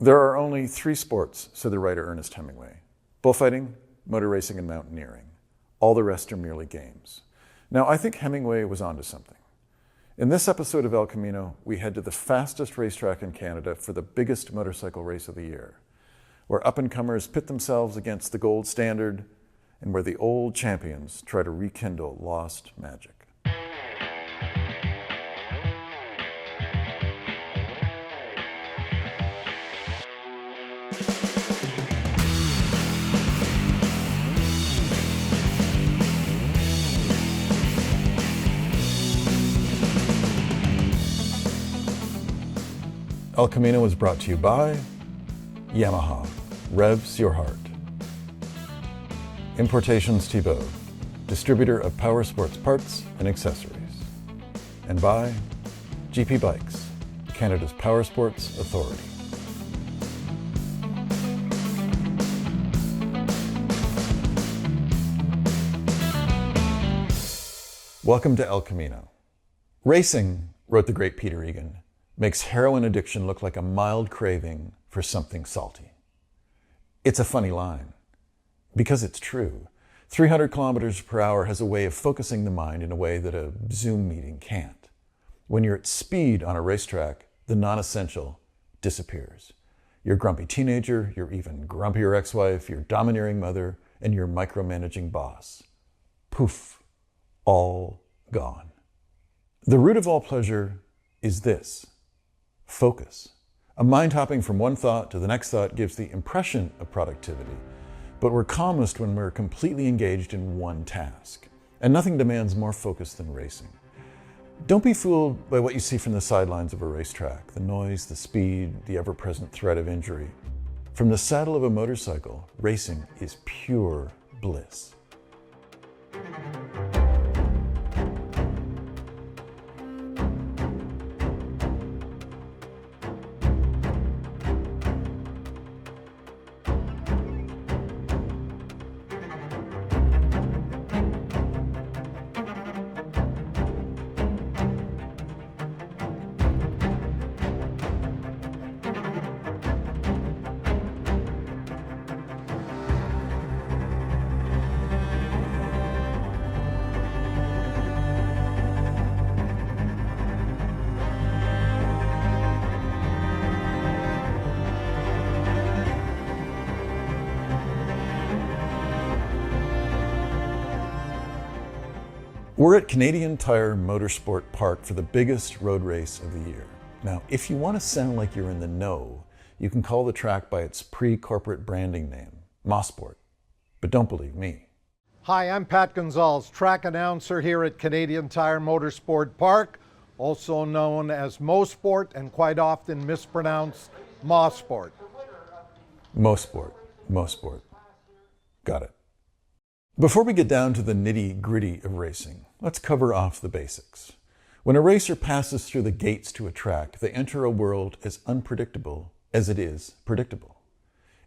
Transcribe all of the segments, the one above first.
There are only three sports, said the writer Ernest Hemingway: bullfighting, motor racing, and mountaineering. All the rest are merely games. Now, I think Hemingway was onto something. In this episode of El Camino, we head to the fastest racetrack in Canada for the biggest motorcycle race of the year, where up-and-comers pit themselves against the gold standard and where the old champions try to rekindle lost magic. El Camino is brought to you by Yamaha, revs your heart. Importations Thibault, distributor of power sports parts and accessories. And by GP Bikes, Canada's power sports authority. Welcome to El Camino. Racing, wrote the great Peter Egan, makes heroin addiction look like a mild craving for something salty. It's a funny line, because it's true. 300 kilometers per hour has a way of focusing the mind in a way that a Zoom meeting can't. When you're at speed on a racetrack, the non-essential disappears. Your grumpy teenager, your even grumpier ex-wife, your domineering mother, and your micromanaging boss. Poof, all gone. The root of all pleasure is this: focus. A mind hopping from one thought to the next thought gives the impression of productivity, but we're calmest when we're completely engaged in one task. And nothing demands more focus than racing. Don't be fooled by what you see from the sidelines of a racetrack, the noise, the speed, the ever-present threat of injury. From the saddle of a motorcycle, racing is pure bliss. We're at Canadian Tire Motorsport Park for the biggest road race of the year. Now, if you want to sound like you're in the know, you can call the track by its pre-corporate branding name, Mosport. But don't believe me. Hi, I'm Pat Gonzalez, track announcer here at Canadian Tire Motorsport Park, also known as Mosport and quite often mispronounced Mosport. Mosport. Got it. Before we get down to the nitty-gritty of racing, let's cover off the basics. When a racer passes through the gates to a track, they enter a world as unpredictable as it is predictable.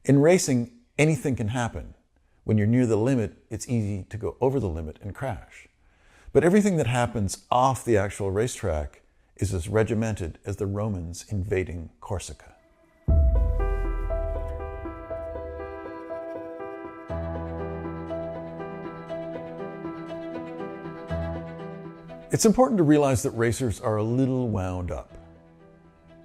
In racing, anything can happen. When you're near the limit, it's easy to go over the limit and crash. But everything that happens off the actual racetrack is as regimented as the Romans invading Corsica. It's important to realize that racers are a little wound up,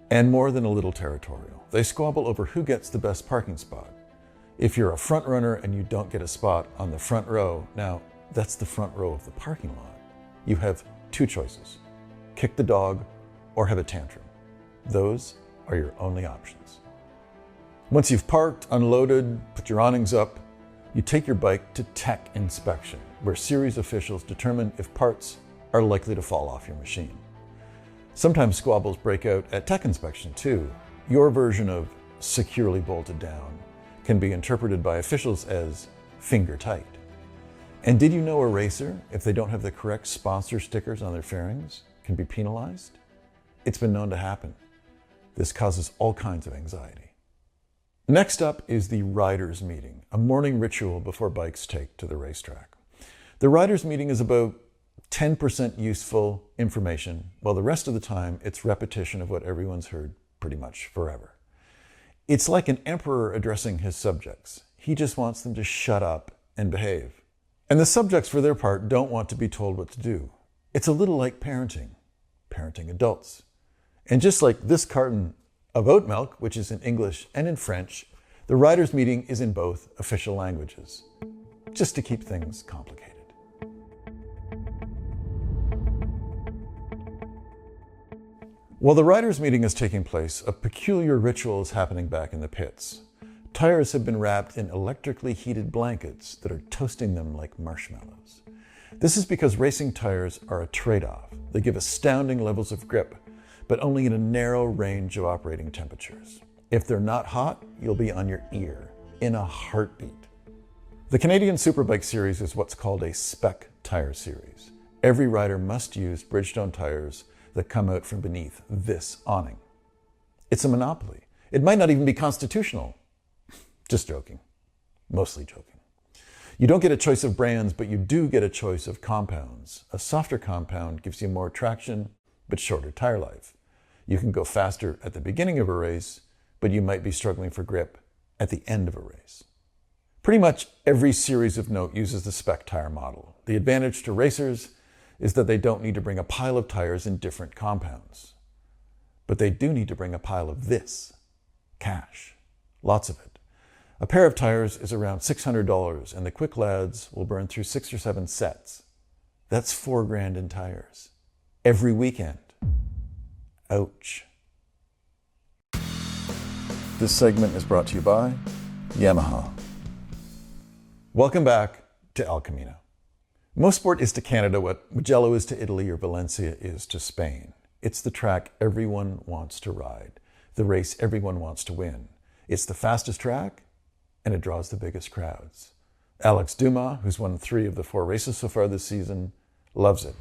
and more than a little territorial. They squabble over who gets the best parking spot. If you're a front runner and you don't get a spot on the front row, now that's the front row of the parking lot, you have two choices: kick the dog or have a tantrum. Those are your only options. Once you've parked, unloaded, put your awnings up, you take your bike to tech inspection, where series officials determine if parts are likely to fall off your machine. Sometimes squabbles break out at tech inspection too. Your version of securely bolted down can be interpreted by officials as finger tight. And did you know a racer, if they don't have the correct sponsor stickers on their fairings, can be penalized? It's been known to happen. This causes all kinds of anxiety. Next up is the riders' meeting, a morning ritual before bikes take to the racetrack. The riders' meeting is about 10% useful information, while the rest of the time it's repetition of what everyone's heard pretty much forever. It's like an emperor addressing his subjects. He just wants them to shut up and behave. And the subjects, for their part, don't want to be told what to do. It's a little like parenting adults. And just like this carton of oat milk, which is in English and in French, the riders' meeting is in both official languages, just to keep things complicated. While the riders' meeting is taking place, a peculiar ritual is happening back in the pits. Tires have been wrapped in electrically heated blankets that are toasting them like marshmallows. This is because racing tires are a trade-off. They give astounding levels of grip, but only in a narrow range of operating temperatures. If they're not hot, you'll be on your ear in a heartbeat. The Canadian Superbike series is what's called a spec tire series. Every rider must use Bridgestone tires that come out from beneath this awning. It's a monopoly. It might not even be constitutional. Just joking. Mostly joking. You don't get a choice of brands, but you do get a choice of compounds. A softer compound gives you more traction, but shorter tire life. You can go faster at the beginning of a race, but you might be struggling for grip at the end of a race. Pretty much every series of note uses the spec tire model. The advantage to racers is that they don't need to bring a pile of tires in different compounds. But they do need to bring a pile of this, cash, lots of it. A pair of tires is around $600, and the quick lads will burn through 6 or 7 sets. That's $4,000 in tires. Every weekend. Ouch. This segment is brought to you by Yamaha. Welcome back to El Camino. Motorsport is to Canada what Mugello is to Italy or Valencia is to Spain. It's the track everyone wants to ride, the race everyone wants to win. It's the fastest track, and it draws the biggest crowds. Alex Dumas, who's won 3 of the 4 races so far this season, loves it.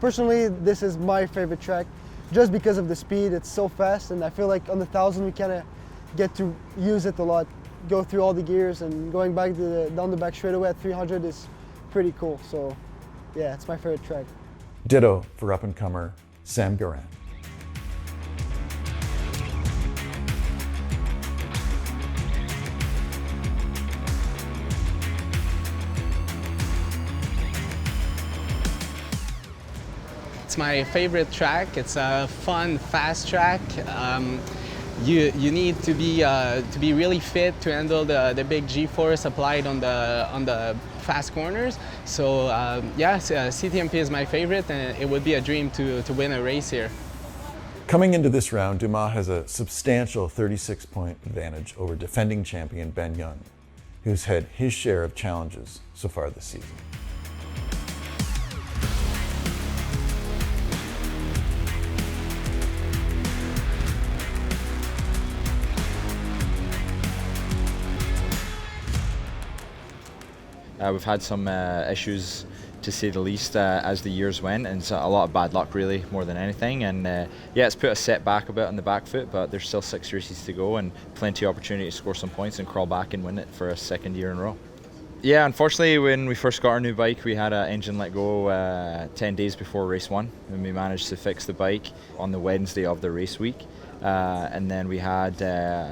Personally, this is my favorite track just because of the speed. It's so fast, and I feel like on the 1000 we kind of get to use it a lot, go through all the gears, and going back to down the back straightaway at 300 is pretty cool. So yeah, it's my favorite track. Ditto for up-and-comer Sam Garant. It's my favorite track. It's a fun, fast track. You need to be really fit to handle the big G-force applied on the fast corners. So CTMP is my favorite, and it would be a dream to win a race here. Coming into this round, Dumas has a substantial 36-point advantage over defending champion Ben Young, who's had his share of challenges so far this season. We've had some issues, to say the least, as the years went, and it's a lot of bad luck really, more than anything. And yeah, it's put a set back a bit on the back foot, but there's still 6 races to go and plenty of opportunity to score some points and crawl back and win it for a 2nd year in a row. Yeah, unfortunately, when we first got our new bike, we had an engine let go 10 days before race 1, and we managed to fix the bike on the Wednesday of the race week. And then we had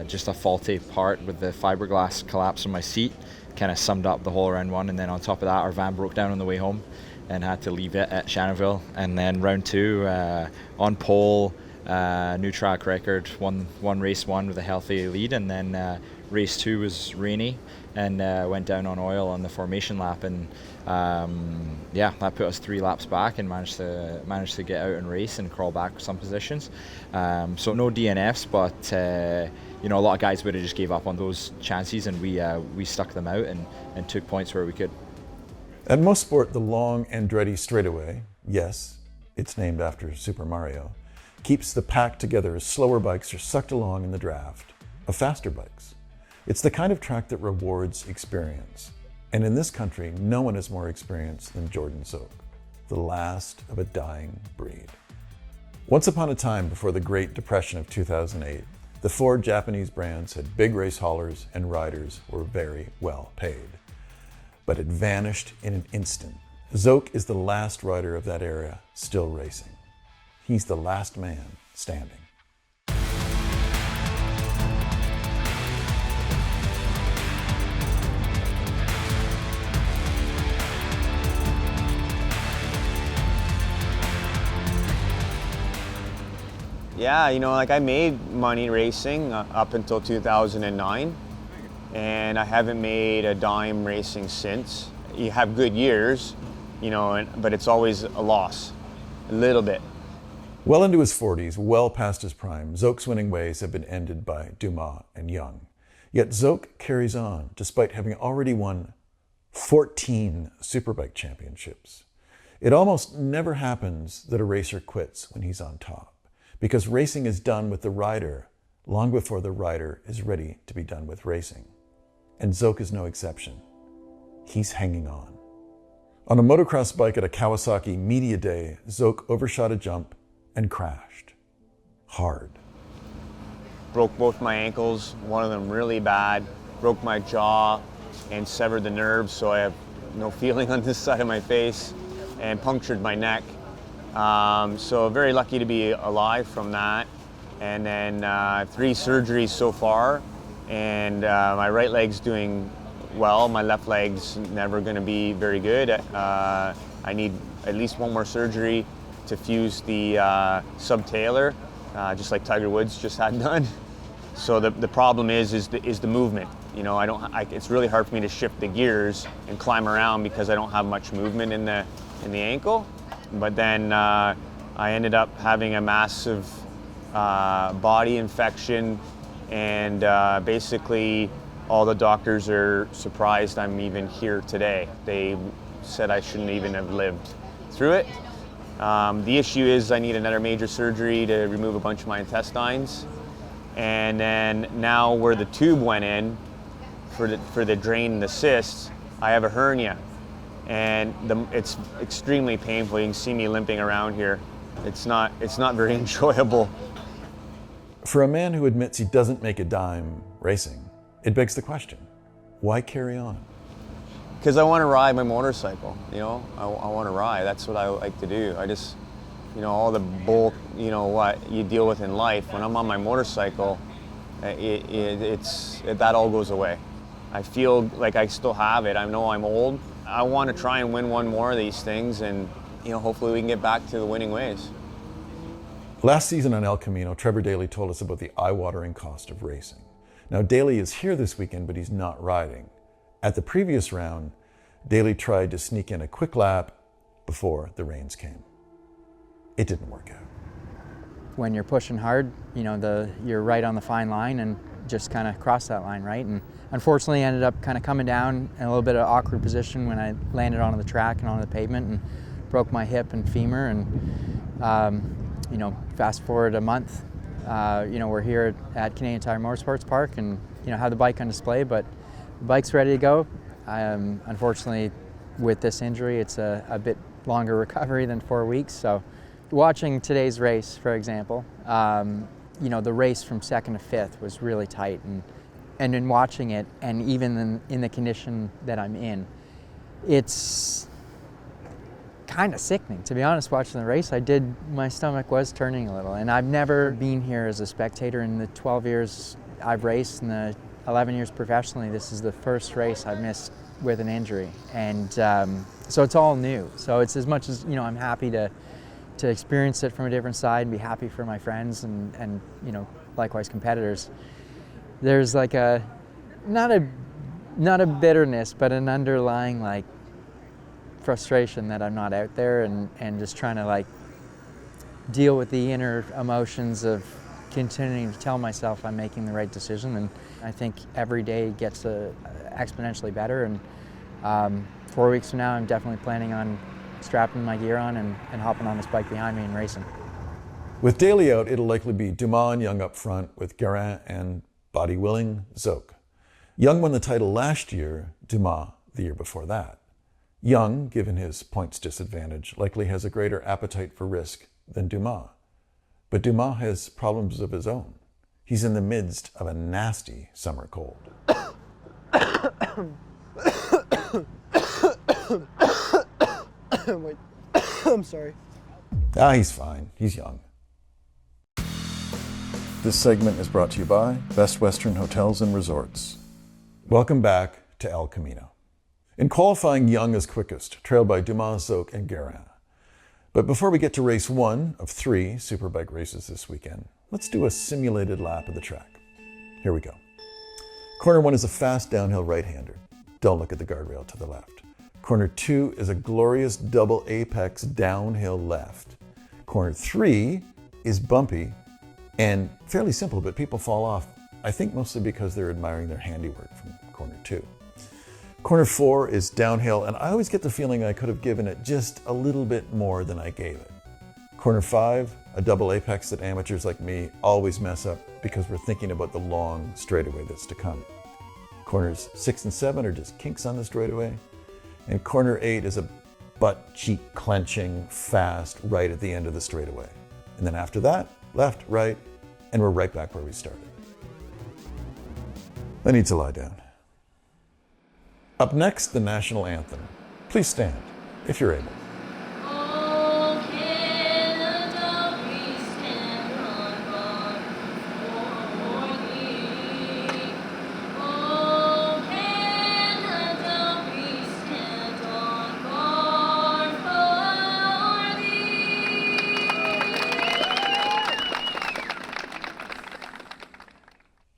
just a faulty part with the fiberglass collapse on my seat, kind of summed up the whole round 1. And then on top of that, our van broke down on the way home and had to leave it at Shannonville. And then round 2, on pole, new track record, won race 1 with a healthy lead, and then race 2 was rainy and went down on oil on the formation lap, and yeah, that put us 3 laps back and managed to get out and race and crawl back some positions. So no DNFs, but you know, a lot of guys would have just gave up on those chances, and we stuck them out and took points where we could. At Motorsport, the long Andretti straightaway, yes, it's named after Super Mario, keeps the pack together as slower bikes are sucked along in the draft of faster bikes. It's the kind of track that rewards experience. And in this country, no one has more experience than Jordan Zook, the last of a dying breed. Once upon a time, before the Great Depression of 2008, The 4 Japanese brands had big race haulers and riders were very well paid. But it vanished in an instant. Zoke is the last rider of that era still racing. He's the last man standing. Yeah, I made money racing up until 2009, and I haven't made a dime racing since. You have good years, but it's always a loss, a little bit. Well into his 40s, well past his prime, Zoke's winning ways have been ended by Dumas and Young. Yet Zoke carries on, despite having already won 14 Superbike championships. It almost never happens that a racer quits when he's on top, because racing is done with the rider long before the rider is ready to be done with racing. And Zoke is no exception. He's hanging on. On a motocross bike at a Kawasaki media day, Zoke overshot a jump and crashed. Hard. Broke both my ankles, one of them really bad, broke my jaw and severed the nerves, so I have no feeling on this side of my face, and punctured my neck. So very lucky to be alive from that. And then 3 surgeries so far, and my right leg's doing well. My left leg's never going to be very good. I need at least 1 more surgery to fuse the subtalar, just like Tiger Woods just had done. So the problem is the movement. It's really hard for me to shift the gears and climb around because I don't have much movement in the ankle. But then I ended up having a massive body infection, and basically all the doctors are surprised I'm even here today. They said I shouldn't even have lived through it. The issue is I need another major surgery to remove a bunch of my intestines. And then now where the tube went in for the drain and the cysts, I have a hernia. And it's extremely painful. You can see me limping around here. It's not very enjoyable. For a man who admits he doesn't make a dime racing, it begs the question, why carry on? Because I want to ride my motorcycle, I want to ride. That's what I like to do. I just, all the bull, what you deal with in life, when I'm on my motorcycle, that all goes away. I feel like I still have it. I know I'm old. I want to try and win one more of these things, and hopefully we can get back to the winning ways. Last season on El Camino, Trevor Daly told us about the eye-watering cost of racing. Now, Daly is here this weekend, but he's not riding. At the previous round, Daly tried to sneak in a quick lap before the rains came. It didn't work out. When you're pushing hard, you're right on the fine line and just kind of cross that line, right? And unfortunately, I ended up kind of coming down in a little bit of awkward position when I landed onto the track and onto the pavement and broke my hip and femur. And fast forward a month, we're here at Canadian Tire Motorsport Park and have the bike on display, but the bike's ready to go. Unfortunately, with this injury, it's a bit longer recovery than 4 weeks. So, watching today's race, for example, the race from 2nd to 5th was really tight, and in watching it, and even in the condition that I'm in, it's kind of sickening, to be honest. Watching the race, my stomach was turning a little, and I've never been here as a spectator in the 12 years I've raced and the 11 years professionally. This is the first race I've missed with an injury, and so it's all new. So it's as much as I'm happy to experience it from a different side and be happy for my friends and likewise competitors. There's like not a bitterness, but an underlying frustration that I'm not out there and just trying to deal with the inner emotions of continuing to tell myself I'm making the right decision. And I think every day gets exponentially better, and 4 weeks from now I'm definitely planning on strapping my gear on and hopping on this bike behind me and racing. With Daly out, it'll likely be Dumas and Young up front, with Guerin and, body willing, Zoke. Young won the title last year, Dumas the year before that. Young, given his points disadvantage, likely has a greater appetite for risk than Dumas. But Dumas has problems of his own. He's in the midst of a nasty summer cold. Wait, I'm sorry. He's fine. He's young. This segment is brought to you by Best Western Hotels and Resorts. Welcome back to El Camino. In qualifying, Young is quickest, trailed by Dumas, Zoke, and Guerin. But before we get to race 1 of 3 Superbike races this weekend, let's do a simulated lap of the track. Here we go. Corner 1 is a fast downhill right-hander. Don't look at the guardrail to the left. Corner 2 is a glorious double apex downhill left. Corner 3 is bumpy and fairly simple, but people fall off, I think mostly because they're admiring their handiwork from corner 2. Corner 4 is downhill, and I always get the feeling I could have given it just a little bit more than I gave it. Corner 5, a double apex that amateurs like me always mess up because we're thinking about the long straightaway that's to come. Corners 6 and 7 are just kinks on the straightaway, and corner 8 is a butt-cheek clenching fast right at the end of the straightaway. And then after that, left, right, and we're right back where we started. I need to lie down. Up next, the national anthem. Please stand, if you're able. Oh, Canada, we stand on guard for thee. Oh, Canada, we stand on guard for thee.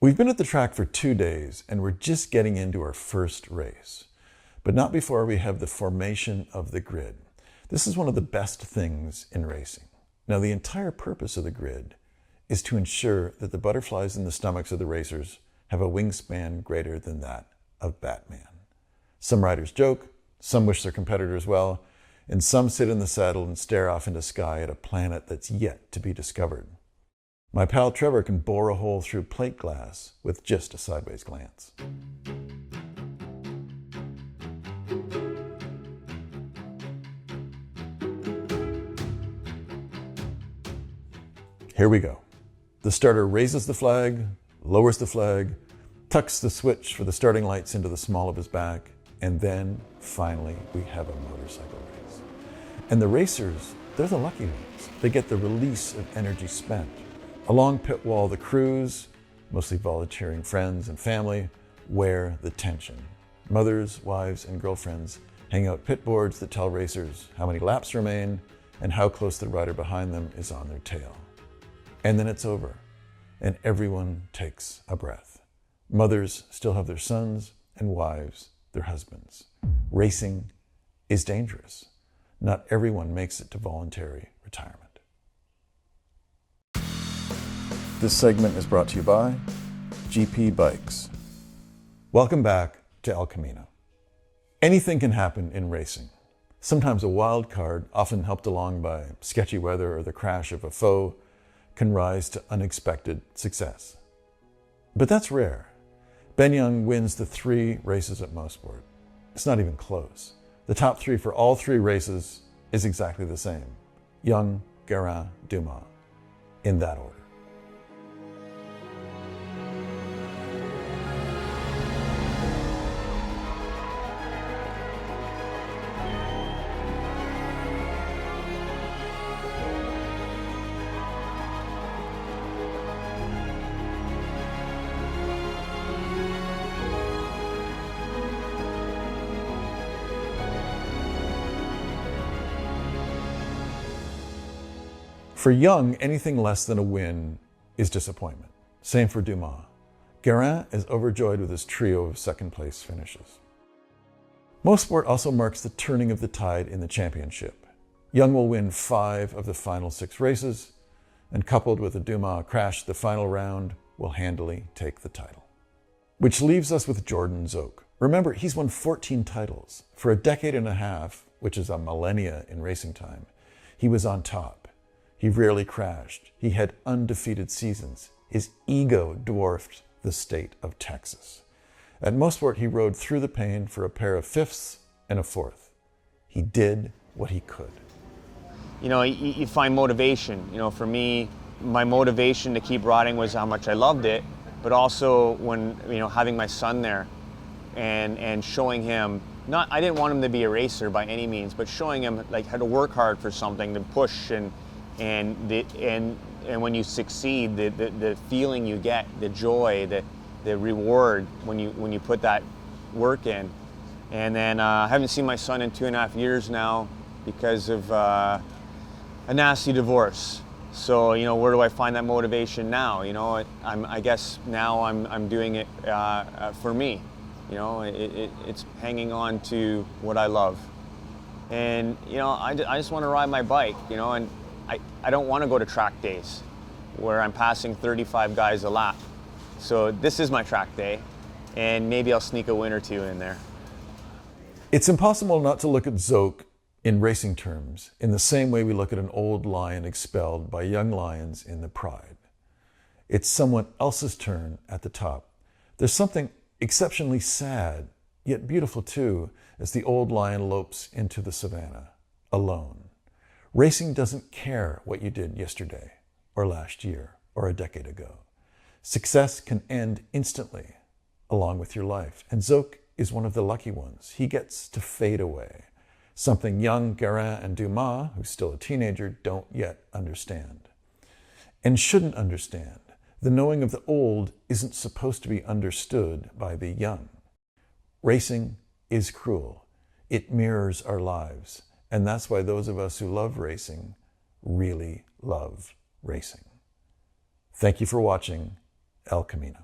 We've been at the track for 2 days, and we're just getting into our first race. But not before we have the formation of the grid. This is one of the best things in racing. Now, the entire purpose of the grid is to ensure that the butterflies in the stomachs of the racers have a wingspan greater than that of Batman. Some riders joke, some wish their competitors well, and some sit in the saddle and stare off into sky at a planet that's yet to be discovered. My pal Trevor can bore a hole through plate glass with just a sideways glance. Here we go. The starter raises the flag, lowers the flag, tucks the switch for the starting lights into the small of his back, and then, finally, we have a motorcycle race. And the racers, they're the lucky ones. They get the release of energy spent. Along pit wall, the crews, mostly volunteering friends and family, wear the tension. Mothers, wives, and girlfriends hang out pit boards that tell racers how many laps remain and how close the rider behind them is on their tail. And then it's over, and everyone takes a breath. Mothers still have their sons, and wives their husbands. Racing is dangerous. Not everyone makes it to voluntary retirement. This segment is brought to you by GP Bikes. Welcome back to El Camino. Anything can happen in racing. Sometimes a wild card, often helped along by sketchy weather or the crash of a foe, can rise to unexpected success. But that's rare. Ben Young wins the 3 races at Mosport. It's not even close. The top 3 for all 3 races is exactly the same. Young, Guerin, Dumas, in that order. For Young, anything less than a win is disappointment. Same for Dumas. Guerin is overjoyed with his trio of second-place finishes. Mosport also marks the turning of the tide in the championship. Young will win 5 of the final 6 races, and coupled with a Dumas crash the final round, will handily take the title. Which leaves us with Jordan Zoke. Remember, he's won 14 titles. For a decade and a half, which is a millennia in racing time, he was on top. He rarely crashed. He had undefeated seasons. His ego dwarfed the state of Texas. At Mosport, he rode through the pain for a pair of 5th and a 4th. He did what he could. You know, you find motivation. You know, for me, my motivation to keep riding was how much I loved it, but also when, you know, having my son there and showing him, I didn't want him to be a racer by any means, but showing him like how to work hard for something, to push, and when you succeed, the feeling you get, the joy, the reward when you put that work in. And then I haven't seen my son in 2.5 years now because of a nasty divorce. So, you know, where do I find that motivation now? You know, I guess now I'm doing it for me. You know, it's hanging on to what I love. And, you know, I just want to ride my bike, you know, and I don't want to go to track days where I'm passing 35 guys a lap. So this is my track day, and maybe I'll sneak a win or two in there. It's impossible not to look at Zoke in racing terms in the same way we look at an old lion expelled by young lions in the pride. It's someone else's turn at the top. There's something exceptionally sad, yet beautiful too, as the old lion lopes into the savannah, alone. Racing doesn't care what you did yesterday, or last year, or a decade ago. Success can end instantly, along with your life. And Zoke is one of the lucky ones. He gets to fade away, something young Guérin and Dumas, who's still a teenager, don't yet understand. And shouldn't understand. The knowing of the old isn't supposed to be understood by the young. Racing is cruel. It mirrors our lives. And that's why those of us who love racing really love racing. Thank you for watching El Camino.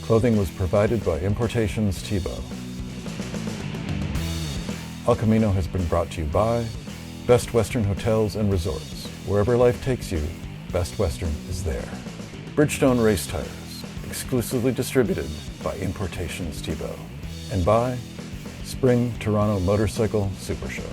Clothing was provided by Importations Thibault. El Camino has been brought to you by Best Western Hotels and Resorts. Wherever life takes you, Best Western is there. Bridgestone Race Tires, exclusively distributed by Importations Thibault. And by Spring Toronto Motorcycle Super Show.